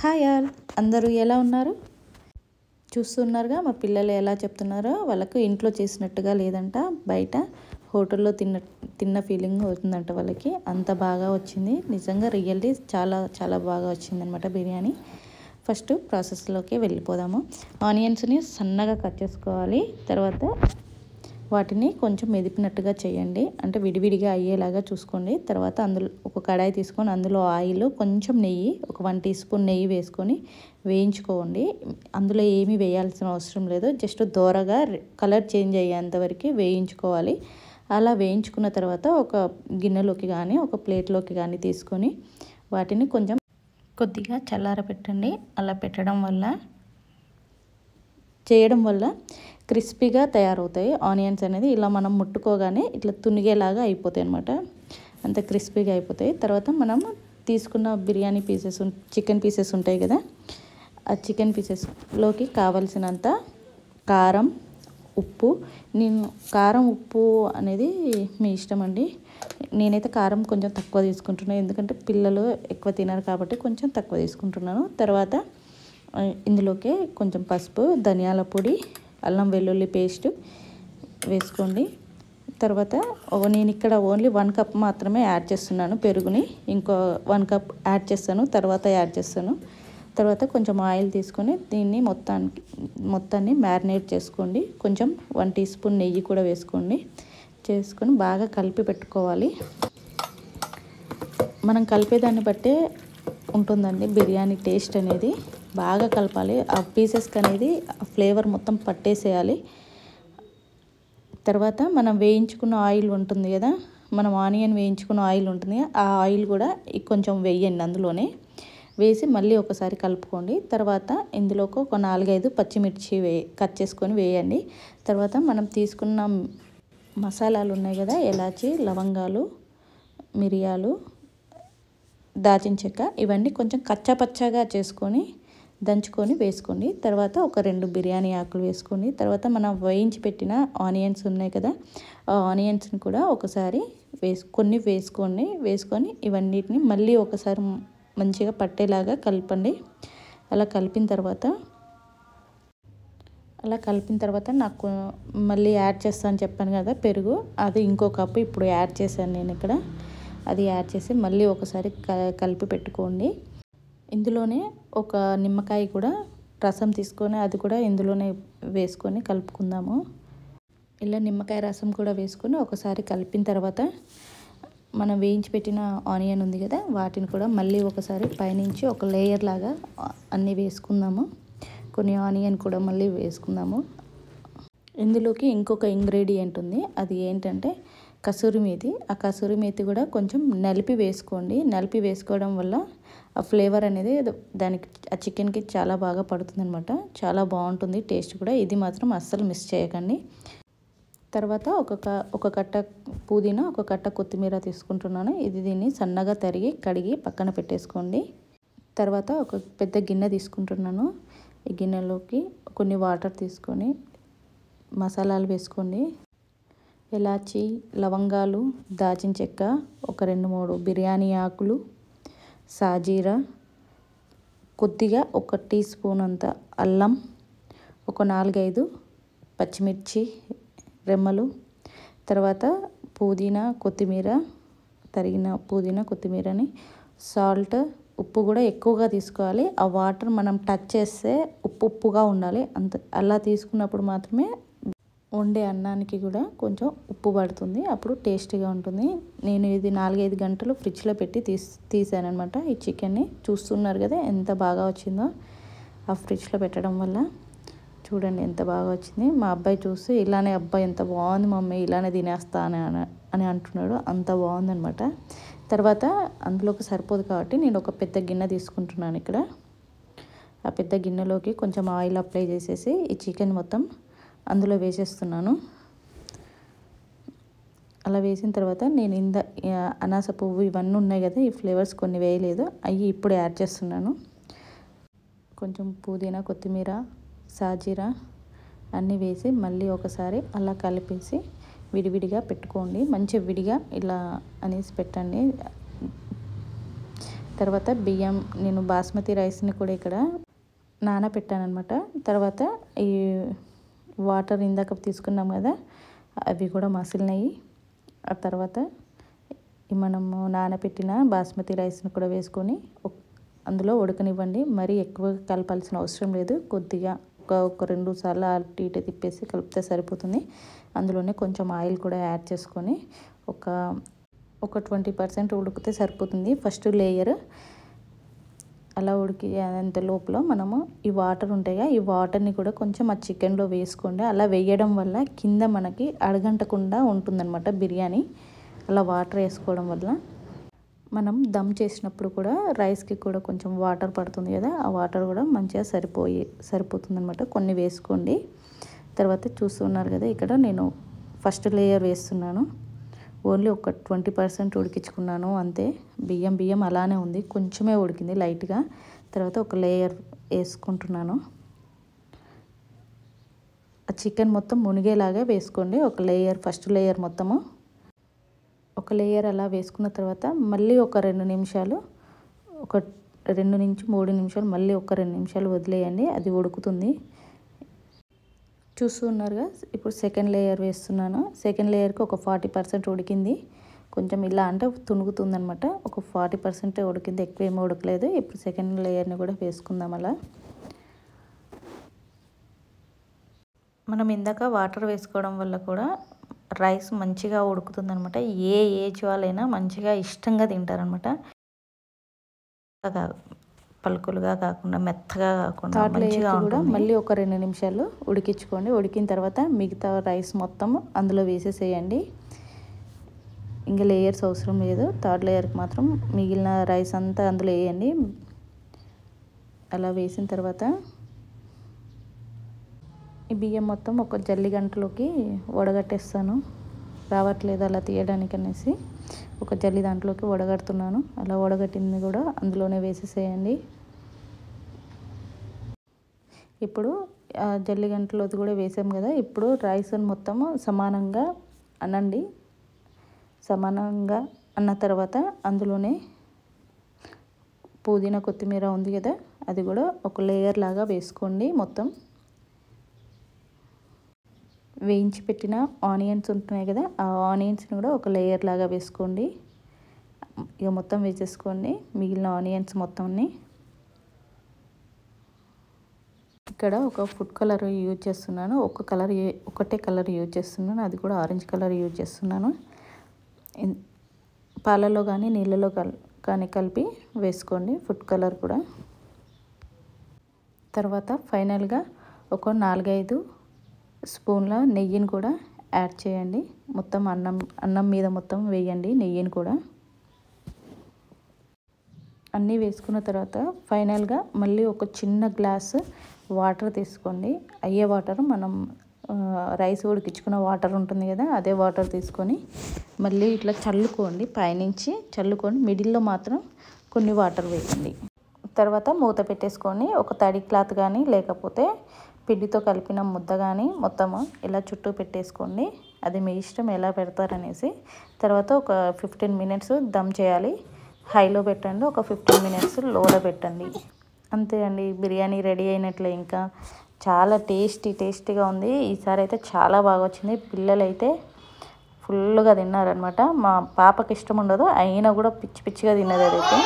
Hi all, అందరూ ఎలా ఉన్నారు? చూస్తున్నారుగా మా పిల్లలు ఎలా చెప్తున్నారో. వాళ్ళకు ఇంట్లో చేసినట్టుగా లేదంట, బయట హోటల్లో తిన్న ఫీలింగ్ అవుతుందంట వాళ్ళకి. అంత బాగా వచ్చింది, నిజంగా రియల్లీ చాలా చాలా బాగా వచ్చిందనమాట బిర్యానీ. ఫస్ట్ ప్రాసెస్లోకి వెళ్ళిపోదాము. ఆనియన్స్ని సన్నగా కట్ చేసుకోవాలి. తర్వాత వాటిని కొంచెం మెదిపినట్టుగా చేయండి, అంటే విడివిడిగా అయ్యేలాగా చూసుకోండి. తర్వాత అందులో ఒక కడాయి తీసుకొని అందులో ఆయిల్, కొంచెం నెయ్యి, ఒక 1 టీ స్పూన్ నెయ్యి వేసుకొని వేయించుకోండి. అందులో ఏమీ వేయాల్సిన అవసరం లేదు, జస్ట్ దోరగా కలర్ చేంజ్ అయ్యేంత వరకు వేయించుకోవాలి. అలా వేయించుకున్న తర్వాత ఒక గిన్నెలోకి కానీ ఒక ప్లేట్లోకి కానీ తీసుకొని వాటిని కొద్దిగా చల్లారబెట్టండి. అలా చేయడం వల్ల క్రిస్పీగా తయారవుతాయి ఆనియన్స్ అనేది. ఇలా మనం ముట్టుకోగానే ఇట్లా తునిగేలాగా అయిపోతాయి అనమాట, అంత క్రిస్పీగా అయిపోతాయి. తర్వాత మనం తీసుకున్న బిర్యానీ పీసెస్, చికెన్ పీసెస్ ఉంటాయి కదా, ఆ చికెన్ పీసెస్లోకి కావలసినంత కారం, ఉప్పు. నేను కారం ఉప్పు అనేది మీ ఇష్టం అండి. నేనైతే కారం కొంచెం తక్కువ తీసుకుంటున్నాను, ఎందుకంటే పిల్లలు ఎక్కువ తినరు కాబట్టి కొంచెం తక్కువ తీసుకుంటున్నాను. తర్వాత ఇందులోకి కొంచెం పసుపు, ధనియాల పొడి, అల్లం వెల్లుల్లి పేస్ట్ వేసుకోండి. తర్వాత నేను ఇక్కడ ఓన్లీ 1 కప్ మాత్రమే యాడ్ చేస్తున్నాను పెరుగుని. ఇంకో 1 కప్ యాడ్ చేస్తాను, తర్వాత యాడ్ చేస్తాను. తర్వాత కొంచెం ఆయిల్ తీసుకొని దీన్ని మొత్తాన్ని మ్యారినేట్ చేసుకోండి. కొంచెం 1 టీ స్పూన్ నెయ్యి కూడా చేసుకొని బాగా కలిపి పెట్టుకోవాలి. మనం కలిపేదాన్ని బట్టే ఉంటుందండి బిర్యానీ టేస్ట్ అనేది. బాగా కలపాలి, ఆ పీసెస్కి అనేది ఫ్లేవర్ మొత్తం పట్టేసేయాలి. తర్వాత మనం వేయించుకున్న ఆయిల్ ఉంటుంది కదా, మనం ఆనియన్ వేయించుకున్న ఆయిల్ ఉంటుంది, ఆ ఆయిల్ కూడా కొంచెం వేయండి. అందులోనే వేసి మళ్ళీ ఒకసారి కలుపుకోండి. తర్వాత ఇందులోకి ఒక 4-5 పచ్చిమిర్చి కట్ చేసుకొని వేయండి. తర్వాత మనం తీసుకున్న మసాలాలు ఉన్నాయి కదా, ఎలాచి, లవంగాలు, మిరియాలు, దాల్చిన చెక్క, ఇవన్నీ కొంచెం కచ్చాపచ్చాగా దంచుకొని వేసుకోండి. తర్వాత ఒక 2 బిర్యానీ ఆకులు వేసుకోండి. తర్వాత మనం వేయించి పెట్టిన ఆనియన్స్ ఉన్నాయి కదా, ఆ ఆనియన్స్ని కూడా ఒకసారి వేసుకొని ఇవన్నిటిని మళ్ళీ ఒకసారి మంచిగా పట్టేలాగా కలపండి. అలా కలిపిన తర్వాత నాకు మళ్ళీ యాడ్ చేస్తాను చెప్పాను కదా పెరుగు, అది ఇంకో కప్పు ఇప్పుడు యాడ్ చేశాను నేను ఇక్కడ. అది యాడ్ చేసి మళ్ళీ ఒకసారి కలిపి పెట్టుకోండి. ఇందులోనే ఒక నిమ్మకాయ కూడా రసం తీసుకొని అది కూడా ఇందులోనే వేసుకొని కలుపుకుందాము. ఇలా నిమ్మకాయ రసం కూడా వేసుకొని ఒకసారి కలిపిన తర్వాత మనం వేయించి పెట్టిన ఆనియన్ ఉంది కదా, వాటిని కూడా మళ్ళీ ఒకసారి పైనుంచి ఒక లేయర్ లాగా అన్నీ వేసుకుందాము. కొన్ని ఆనియన్ కూడా మళ్ళీ వేసుకుందాము. ఇందులోకి ఇంకొక ఇంగ్రీడియంట్ ఉంది, అది ఏంటంటే కసూరి మేతి. ఆ కసూరి మేతి కూడా కొంచెం నలిపి వేసుకోండి. నలిపి వేసుకోవడం వల్ల ఆ ఫ్లేవర్ అనేది దానికి, ఆ చికెన్కి చాలా బాగా పడుతుంది అనమాట. చాలా బాగుంటుంది టేస్ట్ కూడా. ఇది మాత్రం అస్సలు మిస్ చేయకండి. తర్వాత ఒక కట్ట పుదీనా, ఒక కట్ట కొత్తిమీర తీసుకుంటున్నాను. దీన్ని సన్నగా కడిగి పక్కన పెట్టేసుకోండి. తర్వాత ఒక పెద్ద గిన్నె తీసుకుంటున్నాను. ఈ గిన్నెలోకి కొన్ని వాటర్ తీసుకొని మసాలాలు వేసుకోండి. ఎలాచి, లవంగాలు, దాల్చిన చెక్క, ఒక 2-3 బిర్యానీ ఆకులు, సాజీరా, కొద్దిగా 1 టీ స్పూన్ అంత అల్లం, ఒక 4-5 పచ్చిమిర్చి రెమ్మలు, తర్వాత తరిగిన పుదీనా, కొత్తిమీరని, సాల్ట్, ఉప్పు కూడా ఎక్కువగా తీసుకోవాలి. ఆ వాటర్ మనం టచ్ చేస్తే ఉప్పుగా ఉండాలి. అలా తీసుకున్నప్పుడు మాత్రమే వండే అన్నానికి కూడా కొంచెం ఉప్పు పడుతుంది, అప్పుడు టేస్టీగా ఉంటుంది. నేను ఇది 4-5 గంటలు ఫ్రిడ్జ్లో పెట్టి తీసానమాట ఈ చికెన్ని. చూస్తున్నారు కదా ఎంత బాగా వచ్చిందో ఆ ఫ్రిడ్జ్లో పెట్టడం వల్ల. చూడండి ఎంత బాగా వచ్చింది. మా అబ్బాయి చూసి ఇలానే, అబ్బాయి ఎంత బాగుంది మమ్మీ, ఇలానే తినేస్తా అని అంటున్నాడు. అంత బాగుందనమాట. తర్వాత అందులోకి సరిపోదు కాబట్టి నేను ఒక పెద్ద గిన్నె తీసుకుంటున్నాను ఇక్కడ. ఆ పెద్ద గిన్నెలోకి కొంచెం ఆయిల్ అప్లై చేసేసి ఈ చికెన్ మొత్తం అందులో వేసేస్తున్నాను. అలా వేసిన తర్వాత నేను అనాస పువ్వు ఇవన్నీ ఉన్నాయి కదా, ఈ ఫ్లేవర్స్ కొన్ని వేయలేదు, అవి ఇప్పుడు యాడ్ చేస్తున్నాను. కొంచెం పుదీనా, కొత్తిమీర, సాజీరా అన్నీ వేసి మళ్ళీ ఒకసారి అలా కలిపేసి విడివిడిగా పెట్టుకోండి. మంచిగా విడిగా ఇలా అనేసి పెట్టండి. తర్వాత బియ్యం నేను బాస్మతి రైస్ని కూడా ఇక్కడ నానబెట్టాను అనమాట. తర్వాత ఈ వాటర్ ఇందాక తీసుకున్నాం కదా, అవి కూడా మసిలినాయి. ఆ తర్వాత మనము నానబెట్టిన బాస్మతి రైస్ని కూడా వేసుకొని అందులో ఉడకనివ్వండి. మరీ ఎక్కువ కలపాల్సిన అవసరం లేదు. కొద్దిగా ఒక 2 సార్లు అటు ఇటు తిప్పేసి కలిపితే సరిపోతుంది. అందులోనే కొంచెం ఆయిల్ కూడా యాడ్ చేసుకొని ఒక 20% ఉడికితే సరిపోతుంది ఫస్ట్ లేయర్. అలా ఉడికి అంత లోపల మనము ఈ వాటర్ ఉంటాయిగా, ఈ వాటర్ని కూడా కొంచెం ఆ చికెన్లో వేసుకోండి. అలా వేయడం వల్ల కింద మనకి అడగంటకుండా ఉంటుందన్నమాట బిర్యానీ. అలా వాటర్ వేసుకోవడం వల్ల మనం దమ్ చేసినప్పుడు కూడా రైస్కి కూడా కొంచెం వాటర్ పడుతుంది కదా, ఆ వాటర్ కూడా మంచిగా సరిపోతుంది అనమాట. కొన్ని వేసుకోండి. తర్వాత చూస్తున్నారు కదా, ఇక్కడ నేను ఫస్ట్ లేయర్ వేస్తున్నాను. ఓన్లీ ఒక 20% ఉడికించుకున్నాను అంతే. బియ్యం అలానే ఉంది, కొంచెమే ఉడికింది లైట్గా. తర్వాత ఒక లేయర్ వేసుకుంటున్నాను. ఆ చికెన్ మొత్తం మునిగేలాగా వేసుకోండి. ఫస్ట్ లేయర్ మొత్తము ఒక లేయర్ అలా వేసుకున్న తర్వాత మళ్ళీ ఒక 2 నిమిషాలు, ఒక 2 నుంచి 3 నిమిషాలు, మళ్ళీ ఒక 2 నిమిషాలు వదిలేయండి. అది ఉడుకుతుంది. చూస్తున్నారుగా, ఇప్పుడు సెకండ్ లేయర్ వేస్తున్నాను. సెకండ్ లేయర్కి ఒక 40% ఉడికింది. కొంచెం ఇలా అంటే తుణుగుతుంది అనమాట. ఒక 40% ఉడికింది, ఎక్కువ ఏమీ ఉడకలేదు. ఇప్పుడు సెకండ్ లేయర్ని కూడా వేసుకుందాం. అలా మనం ఇందాక వాటర్ వేసుకోవడం వల్ల కూడా రైస్ మంచిగా ఉడుకుతుంది అనమాట. ఏ ఏజ్ వాళ్ళైనా మంచిగా ఇష్టంగా తింటారనమాట. పలుకులుగా కాకుండా, మెత్తగా కాకుండా మంచిగా కూడా మళ్ళీ ఒక 2 నిమిషాలు ఉడికించుకోండి. ఉడికిన తర్వాత మిగతా రైస్ మొత్తం అందులో వేసేసేయండి. ఇంకా లేయర్స్ అవసరం లేదు. థర్డ్ లేయర్కి మాత్రం మిగిలిన రైస్ అంతా అందులో వేయండి. అలా వేసిన తర్వాత ఈ బియ్యం మొత్తం ఒక జల్లి గంటలోకి వడగట్టేస్తాను. రావట్లేదు అలా తీయడానికి అనేసి ఒక జల్లి దాంట్లోకి వడగడుతున్నాను. అలా వడగట్టింది కూడా అందులోనే వేసేసేయండి. ఇప్పుడు జల్లి గంటలోది కూడా వేసాం కదా, ఇప్పుడు రైస్ మొత్తము సమానంగా అనండి. సమానంగా అన్న తర్వాత అందులోనే పుదీనా కొత్తిమీర ఉంది కదా, అది కూడా ఒక లేయర్ లాగా వేసుకోండి. మొత్తం వేయించి పెట్టిన ఆనియన్స్ ఉంటున్నాయి కదా, ఆ ఆనియన్స్ని కూడా ఒక లేయర్ లాగా వేసుకోండి. ఇక మొత్తం వేసేసుకోండి మిగిలిన ఆనియన్స్ మొత్తాన్ని. ఇక్కడ ఒక ఫుడ్ కలర్ యూజ్ చేస్తున్నాను. ఒకటే కలర్ యూజ్ చేస్తున్నాను, అది కూడా ఆరెంజ్ కలర్ యూజ్ చేస్తున్నాను. పాలలో కానీ నీళ్ళలో కానీ కలిపి వేసుకోండి ఫుడ్ కలర్ కూడా. తర్వాత ఫైనల్గా ఒక 4-5 స్పూన్ల నెయ్యిని కూడా యాడ్ చేయండి. మొత్తం అన్నం మీద మొత్తం వేయండి నెయ్యిని కూడా. అన్నీ వేసుకున్న తర్వాత ఫైనల్గా మళ్ళీ ఒక చిన్న గ్లాసు వాటర్ తీసుకోండి. అయ్యే వాటర్ మనం రైస్ ఉడికించుకున్న వాటర్ ఉంటుంది కదా, అదే వాటర్ తీసుకొని మళ్ళీ ఇట్లా చల్లుకోండి. పైనుంచి చల్లుకొని మిడిల్లో మాత్రం కొన్ని వాటర్ వేయండి. తర్వాత మూత పెట్టేసుకొని ఒక తడి క్లాత్ కానీ లేకపోతే పిండితో కలిపిన ముద్ద కానీ మొత్తము ఇలా చుట్టూ పెట్టేసుకోండి. అది మీ ఇష్టం ఎలా పెడతారనేసి. తర్వాత ఒక 15 మినిట్స్ దమ్ చేయాలి. హైలో పెట్టండి, ఒక 15 మినిట్స్ లోలో పెట్టండి. అంతే అండి, బిర్యానీ రెడీ అయినట్లే. ఇంకా చాలా టేస్టీగా ఉంది. ఈసారి అయితే చాలా బాగా వచ్చింది. పిల్లలు అయితే ఫుల్గా తిన్నారనమాట. మా పాపకి ఇష్టం ఉండదు, అయినా కూడా పిచ్చిగా తిన్నది. అదైతే